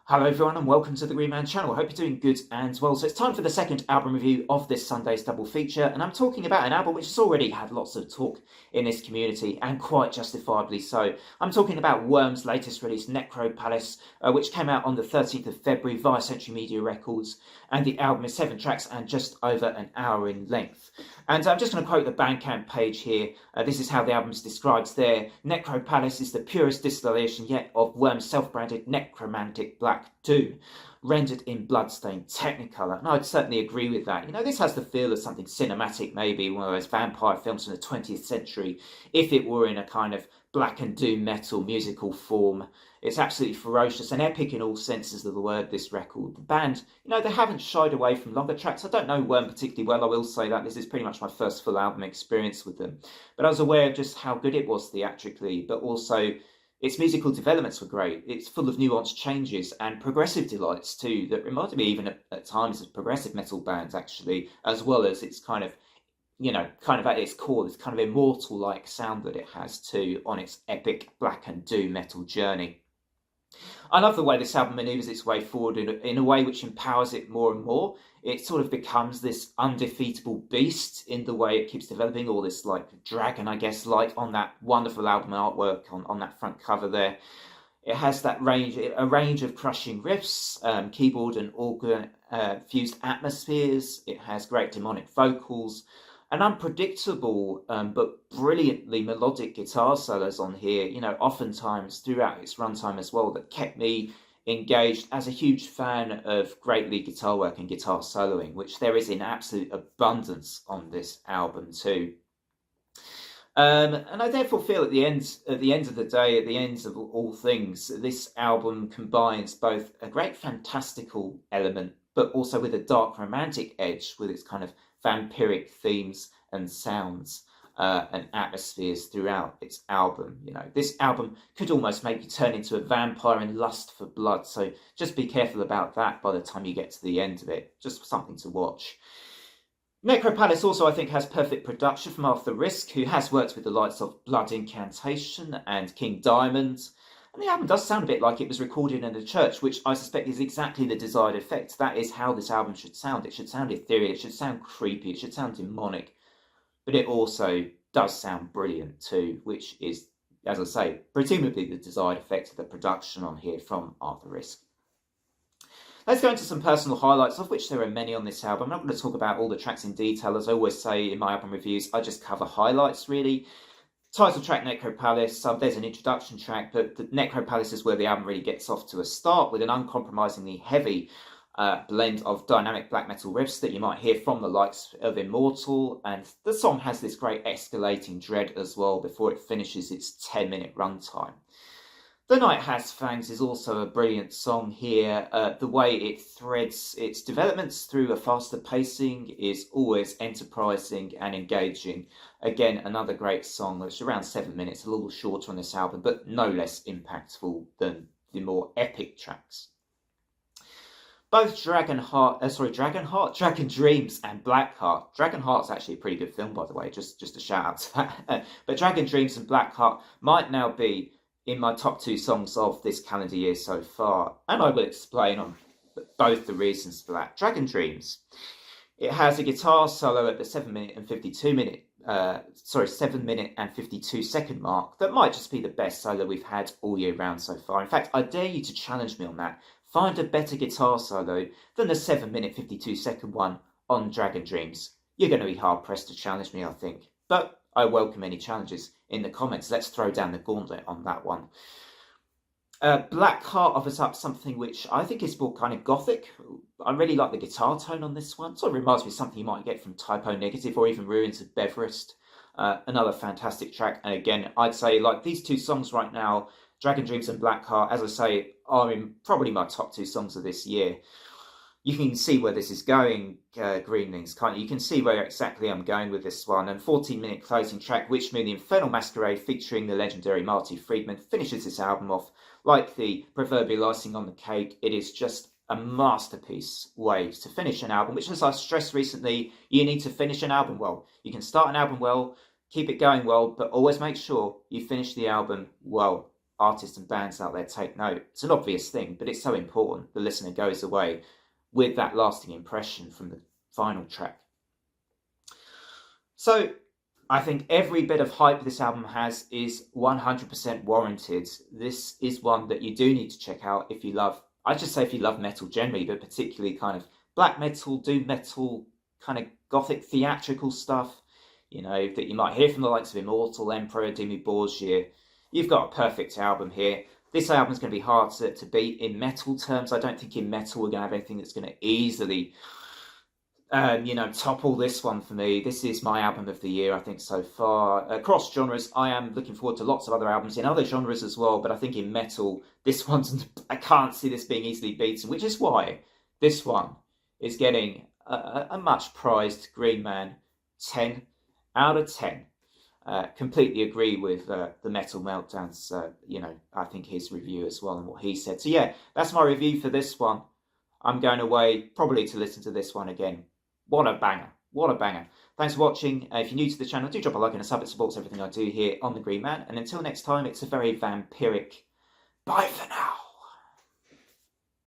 Hello everyone and welcome to the Green Man channel. I hope you're doing good and well. So it's time for the second album review of this Sunday's double feature, and I'm talking about an album which has already had lots of talk in this community, and quite justifiably so. I'm talking about Worm's latest release, Necropalace, which came out on the 13th of February via Century Media Records, and the album is 7 tracks and just over an hour in length. And I'm just going to quote the Bandcamp page here. This is how the album's described there. Necropalace is the purest distillation yet of Worm's self-branded necromantic black doom, rendered in bloodstained technicolor. And I'd certainly agree with that. You know, this has the feel of something cinematic, maybe one of those vampire films from the 20th century, if it were in a kind of black and doom metal musical form. It's absolutely ferocious and epic in all senses of the word, this record. The band, you know, they haven't shied away from longer tracks. I don't know Worm particularly well, I will say that. This is pretty much my first full album experience with them. But I was aware of just how good it was theatrically, but also its musical developments were great. It's full of nuanced changes and progressive delights too, that reminded me even at times of progressive metal bands actually, as well as its kind of, you know, kind of at its core, this kind of immortal-like sound that it has too on its epic black and doom metal journey. I love the way this album manoeuvres its way forward in a way which empowers it more and more. It sort of becomes this undefeatable beast in the way it keeps developing, all this like dragon, I guess, like on that wonderful album artwork on that front cover there. It has that a range of crushing riffs, keyboard and organ fused atmospheres. It has great demonic vocals, an unpredictable but brilliantly melodic guitar solos on here, you know, oftentimes throughout its runtime as well, that kept me engaged as a huge fan of great lead guitar work and guitar soloing, which there is in absolute abundance on this album too. And I therefore feel at the end of the day, at the end of all things, this album combines both a great fantastical element, but also with a dark romantic edge with its kind of vampiric themes and sounds and atmospheres throughout its album. You know, this album could almost make you turn into a vampire and lust for blood, so just be careful about that by the time you get to the end of it. Just something to watch. Necropalace also, I think, has perfect production from Arthur Risk, who has worked with the likes of Blood Incantation and King Diamond. And the album does sound a bit like it was recorded in a church, which I suspect is exactly the desired effect. That is how this album should sound. It should sound ethereal, it should sound creepy, it should sound demonic. But it also does sound brilliant too, which is, as I say, presumably the desired effect of the production on here from Arthur Risk. Let's go into some personal highlights, of which there are many on this album. I'm not going to talk about all the tracks in detail. As I always say in my album reviews, I just cover highlights really. Title track Necropalace, there's an introduction track, but the Necropalace is where the album really gets off to a start with an uncompromisingly heavy blend of dynamic black metal riffs that you might hear from the likes of Immortal, and the song has this great escalating dread as well before it finishes its 10-minute runtime. The Night Has Fangs is also a brilliant song here. The way it threads its developments through a faster pacing is always enterprising and engaging. Again, another great song that's around 7 minutes, a little shorter on this album, but no less impactful than the more epic tracks. Both Dragon Dreams and Blackheart. Dragonheart's actually a pretty good film, by the way, just a shout out to that. But Dragon Dreams and Blackheart might now be in my top 2 songs of this calendar year so far, and I will explain on both the reasons for that. Dragon Dreams, it has a guitar solo at the 7 minute and 52 second mark that might just be the best solo we've had all year round so far. In fact, I dare you to challenge me on that. Find a better guitar solo than the 7 minute 52 second one on Dragon Dreams. You're going to be hard pressed to challenge me, I think, but I welcome any challenges in the comments. Let's throw down the gauntlet on that one. Blackheart offers up something which I think is more kind of gothic. I really like the guitar tone on this one. Sort of reminds me of something you might get from Typo Negative or even Ruins of Beverest. Another fantastic track. And again, I'd say like these 2 songs right now, Dragon Dreams and Blackheart, as I say, are in probably my top 2 songs of this year. You can see where this is going, Greenlings. You can see where exactly I'm going with this one. And 14-minute closing track, Witchmoon, the Infernal Masquerade, featuring the legendary Marty Friedman, finishes this album off like the proverbial icing on the cake. It is just a masterpiece way to finish an album, which, as I've stressed recently, you need to finish an album well. You can start an album well, keep it going well, but always make sure you finish the album well. artists and bands out there take note. It's an obvious thing, but it's so important. The listener goes away with that lasting impression from the final track. So I think every bit of hype this album has is 100% warranted. This is one that you do need to check out if you love, I'd just say if you love metal generally, but particularly kind of black metal, doom metal, kind of gothic theatrical stuff, you know, that you might hear from the likes of Immortal, Emperor, Dimmu Borgir. You've got a perfect album here. This album's going to be hard to beat in metal terms. I don't think in metal we're going to have anything that's going to easily topple this one for me. This is my album of the year, I think, so far. Across genres, I am looking forward to lots of other albums in other genres as well, but I think in metal, this one's, I can't see this being easily beaten, which is why this one is getting a much prized Green Man 10 out of 10. Completely agree with the Metal Meltdown's, I think his review as well and what he said. So yeah, that's my review for this one. I'm going away probably to listen to this one again. What a banger. What a banger. Thanks for watching. If you're new to the channel, do drop a like and a sub. It supports everything I do here on The Green Man. And until next time, it's a very vampiric bye for now.